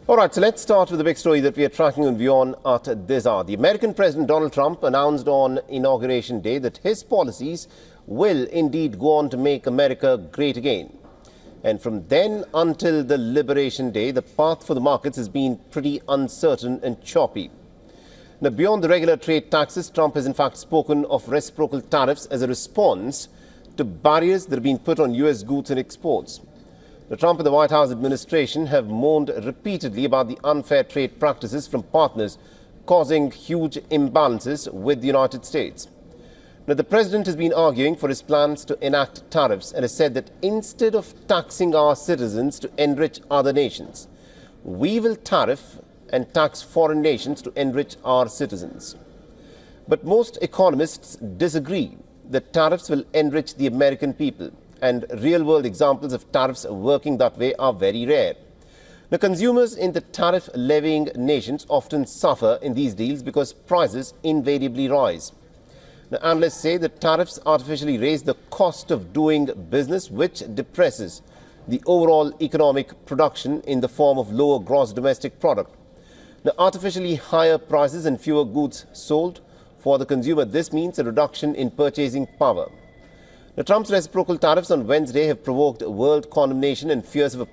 All right, so let's start with the big story that we are tracking on WION at this hour. The American President Donald Trump announced on Inauguration Day that his policies will indeed go on to make America great again. And from then until the Liberation Day, the path for the markets has been pretty uncertain and choppy. Now, beyond the regular trade taxes, Trump has in fact spoken of reciprocal tariffs as a response to barriers that have been put on U.S. goods and exports. The Trump and the White House administration have moaned repeatedly about the unfair trade practices from partners, causing huge imbalances with the United States. Now, the president has been arguing for his plans to enact tariffs and has said that instead of taxing our citizens to enrich other nations, we will tariff and tax foreign nations to enrich our citizens. But most economists disagree that tariffs will enrich the American people, and real-world examples of tariffs working that way are very rare. The consumers in the tariff-levying nations often suffer in these deals because prices invariably rise. Now, analysts say that tariffs artificially raise the cost of doing business, which depresses the overall economic production in the form of lower gross domestic product. Now, artificially higher prices and fewer goods sold for the consumer, this means a reduction in purchasing power. Now, Trump's reciprocal tariffs on Wednesday have provoked world condemnation and fears of a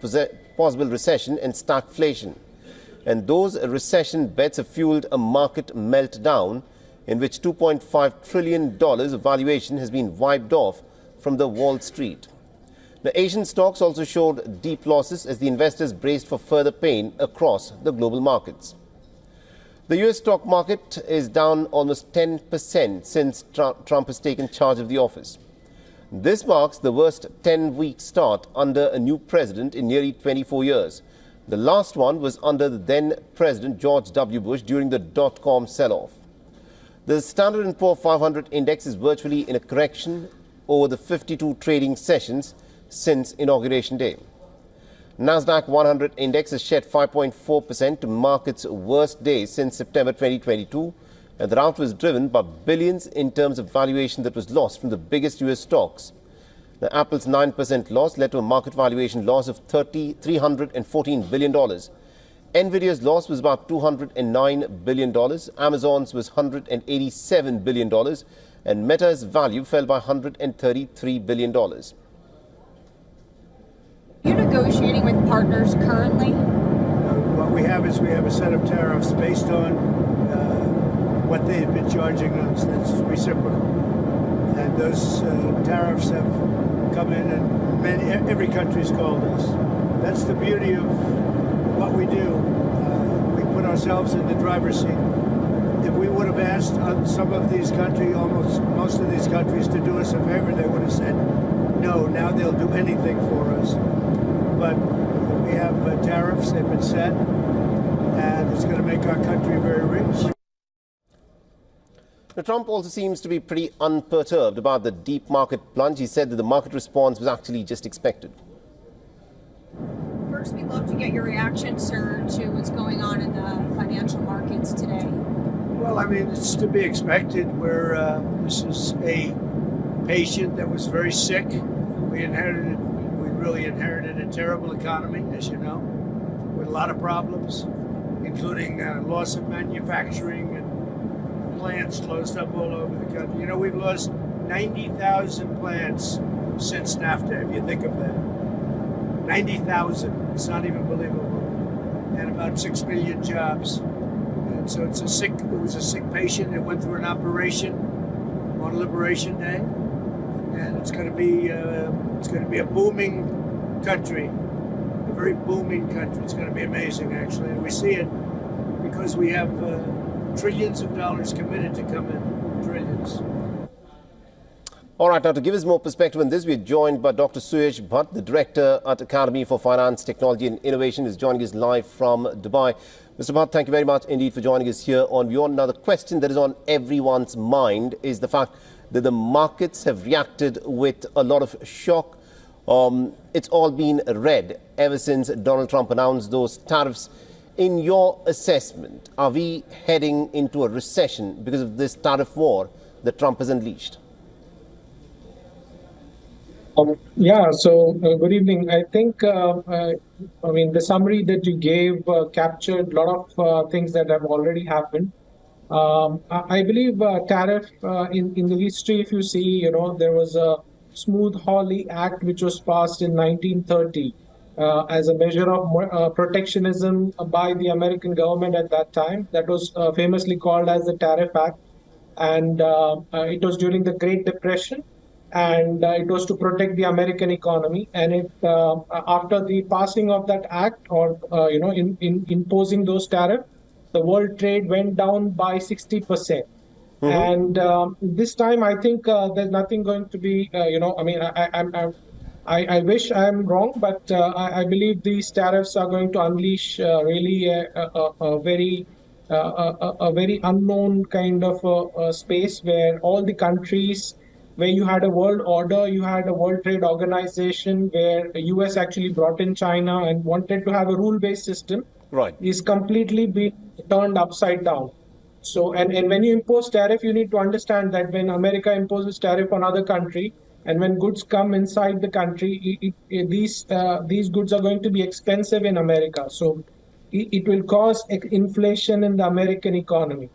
possible recession and stagflation. And those recession bets have fueled a market meltdown in which $2.5 trillion of valuation has been wiped off from the Wall Street. The Asian stocks also showed deep losses as the investors braced for further pain across the global markets. The U.S. stock market is down almost 10% since Trump has taken charge of the office. This marks the worst 10-week start under a new president in nearly 24 years. The last one was under the then-President George W. Bush during the dot-com sell-off. The Standard & Poor's 500 index is virtually in a correction over the 52 trading sessions since Inauguration Day. Nasdaq 100 index has shed 5.4% to mark its worst day since September 2022. And the rout was driven by billions in terms of valuation that was lost from the biggest U.S. stocks. The Apple's 9% loss led to a market valuation loss of $314 billion. Nvidia's loss was about $209 billion. Amazon's was $187 billion. And Meta's value fell by $133 billion. Are you negotiating with partners currently? What we have is we have a set of tariffs based on what they've been charging us. That's reciprocal. And those tariffs have come in and every country's called us. That's the beauty of what we do. We put ourselves in the driver's seat. If we would have asked some of these countries, almost most of these countries, to do us a favor, they would have said no. Now they'll do anything for us. But we have tariffs, they've been set, and it's going to make our country very rich. Now, Trump also seems to be pretty unperturbed about the deep market plunge. He said that the market response was actually just expected. First, we'd love to get your reaction, sir, to what's going on in the financial markets today. Well, I mean, it's to be expected. This is a patient that was very sick. We really inherited a terrible economy, as you know, with a lot of problems, including loss of manufacturing and plants closed up all over the country. You know, we've lost 90,000 plants since NAFTA, if you think of that. 90,000. It's not even believable. And about 6 million jobs. And so it was a sick patient. It went through an operation on Liberation Day. And it's going to be a booming country, a very booming country. It's going to be amazing, actually. And we see it because we have trillions of dollars committed to come in, trillions. All right, now to give us more perspective on this, we're joined by Dr. Suyash Bhatt, the Director at Academy for Finance, Technology and Innovation, is joining us live from Dubai. Mr. Bhatt, thank you very much indeed for joining us here on WION. Now, the question that is on everyone's mind is the fact that the markets have reacted with a lot of shock. It's all been red ever since Donald Trump announced those tariffs. In your assessment, are we heading into a recession because of this tariff war that Trump has unleashed? Yeah, so good evening. I think I mean, the summary that you gave captured a lot of things that have already happened. I believe tariff in the history, if you see, there was a Smoot-Hawley Act which was passed in 1930 as a measure of protectionism by the American government at that time. That was famously called as the Tariff Act, and it was during the Great Depression, and it was to protect the American economy. And it after the passing of that act, or in imposing those tariffs, the world trade went down by 60%. And this time, I think there's nothing going to be. I mean, I wish I'm wrong, but I believe these tariffs are going to unleash really a very unknown kind of space where all the countries, where you had a world order, you had a World Trade Organization, where the US actually brought in China and wanted to have a rule-based system, Right. is completely being turned upside down. So, and when you impose tariff, you need to understand that when America imposes tariff on other country, and when goods come inside the country, these goods are going to be expensive in America. So it will cause inflation in the American economy.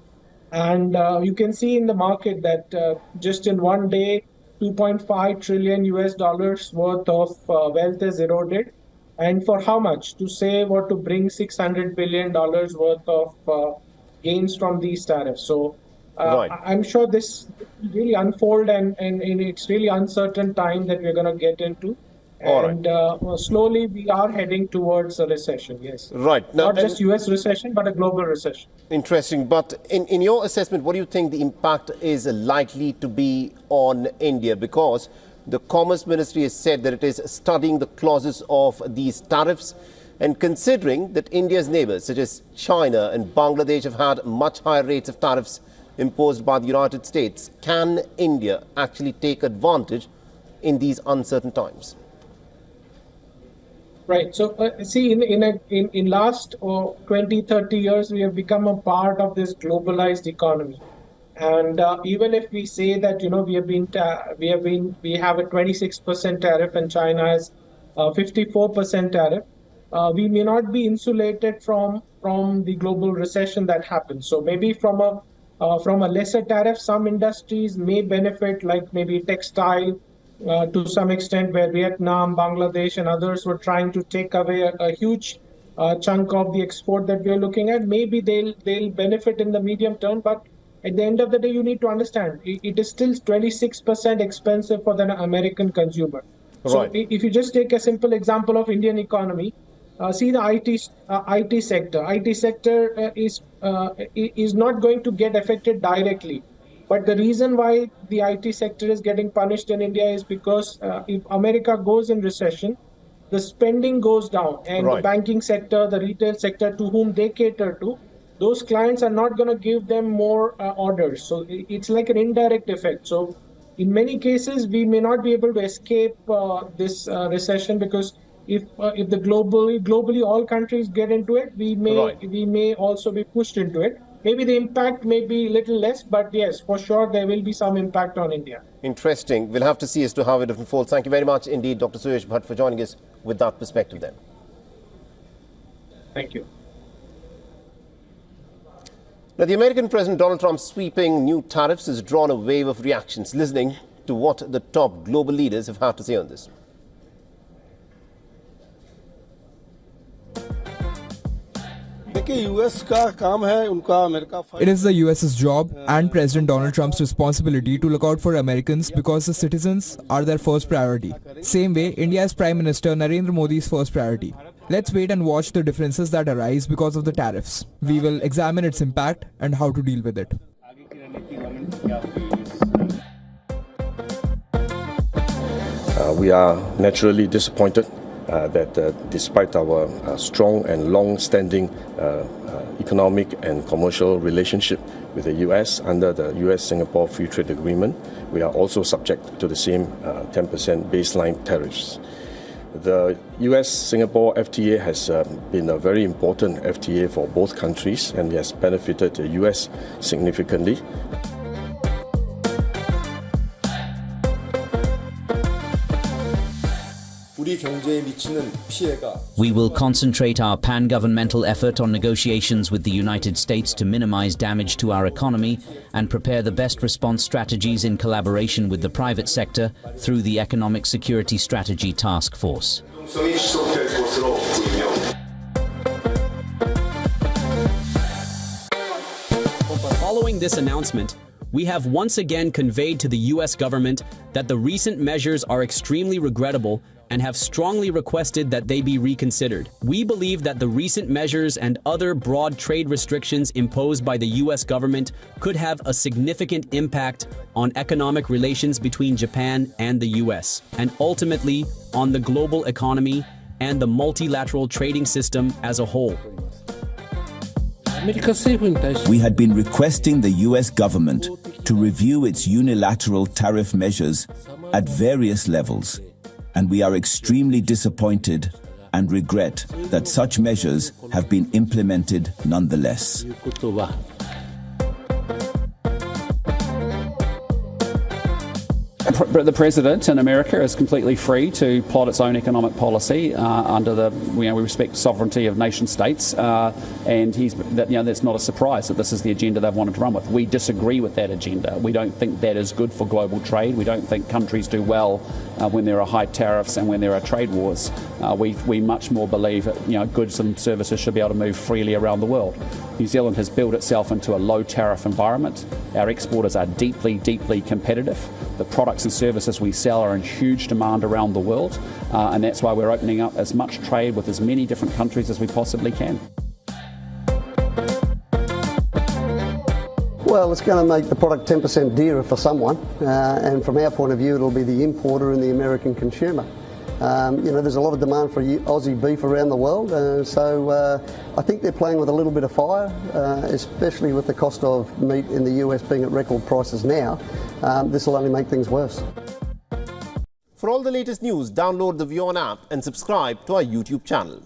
And you can see in the market that just in one day, 2.5 trillion US dollars worth of wealth is eroded. And for how much? To save or to bring $600 billion worth of gains from these tariffs. So Right. I'm sure this will really unfold, and it's really uncertain time that we're going to get into. All right. And slowly we are heading towards a recession, yes. Right. Now, Not just US recession, but a global recession. interesting. But in your assessment, what do you think the impact is likely to be on India? Because the Commerce Ministry has said that it is studying the clauses of these tariffs, and considering that India's neighbours, such as China and Bangladesh, have had much higher rates of tariffs imposed by the United States, can India actually take advantage in these uncertain times? Right. So, see, in last 20, 30 years, we have become a part of this globalized economy. And even if we say that, we have a 26% tariff and China has 54% tariff, we may not be insulated from the global recession that happens. So maybe from a lesser tariff, some industries may benefit, like maybe textile, to some extent, where Vietnam, Bangladesh, and others were trying to take away a huge chunk of the export that we are looking at. Maybe they'll benefit in the medium term, but at the end of the day, you need to understand it is still 26% expensive for the American consumer. So Right. if you just take a simple example of Indian economy, see the IT sector. IT sector is not going to get affected directly. But the reason why the IT sector is getting punished in India is because if America goes in recession, the spending goes down, and Right. the banking sector, the retail sector, to whom they cater to, those clients are not going to give them more orders. So it's like an indirect effect. So in many cases, we may not be able to escape this recession, because if the globally all countries get into it, we may also be pushed into it. Maybe the impact may be a little less, but yes, for sure, there will be some impact on India. Interesting. We'll have to see as to how it unfolds. Thank you very much indeed, Dr. Suyash Bhatt, for joining us with that perspective then. Thank you. Now, the American President Donald Trump's sweeping new tariffs has drawn a wave of reactions. Listening to what the top global leaders have had to say on this. It is the US's job and President Donald Trump's responsibility to look out for Americans, because the citizens are their first priority. Same way, India's Prime Minister Narendra Modi's first priority. Let's wait and watch the differences that arise because of the tariffs. We will examine its impact and how to deal with it. We are naturally disappointed that despite our strong and long-standing economic and commercial relationship with the US under the US-Singapore Free Trade Agreement, we are also subject to the same 10% baseline tariffs. The US-Singapore FTA has been a very important FTA for both countries, and has benefited the US significantly. 우리 우리 경제에 미치는 피해가 We will concentrate our pan-governmental effort on negotiations with the United States to minimize damage to our economy and prepare the best response strategies in collaboration with the private sector through the Economic Security Strategy Task Force. Following this announcement, we have once again conveyed to the U.S. government that the recent measures are extremely regrettable and have strongly requested that they be reconsidered. We believe that the recent measures and other broad trade restrictions imposed by the U.S. government could have a significant impact on economic relations between Japan and the U.S., and ultimately on the global economy and the multilateral trading system as a whole. We had been requesting the US government to review its unilateral tariff measures at various levels, and we are extremely disappointed and regret that such measures have been implemented nonetheless. The president in America is completely free to plot its own economic policy under the, we respect sovereignty of nation states, and that's not a surprise that this is the agenda they've wanted to run with. We disagree with that agenda. We don't think that is good for global trade. We don't think countries do well when there are high tariffs and when there are trade wars. We much more believe that goods and services should be able to move freely around the world. New Zealand has built itself into a low tariff environment. Our exporters are deeply, deeply competitive. The products and services we sell are in huge demand around the world, and that's why we're opening up as much trade with as many different countries as we possibly can. Well, it's going to make the product 10% dearer for someone, and from our point of view, it'll be the importer and the American consumer. There's a lot of demand for Aussie beef around the world, so I think they're playing with a little bit of fire, especially with the cost of meat in the US being at record prices now. This will only make things worse. For all the latest news, download the WION app and subscribe to our YouTube channel.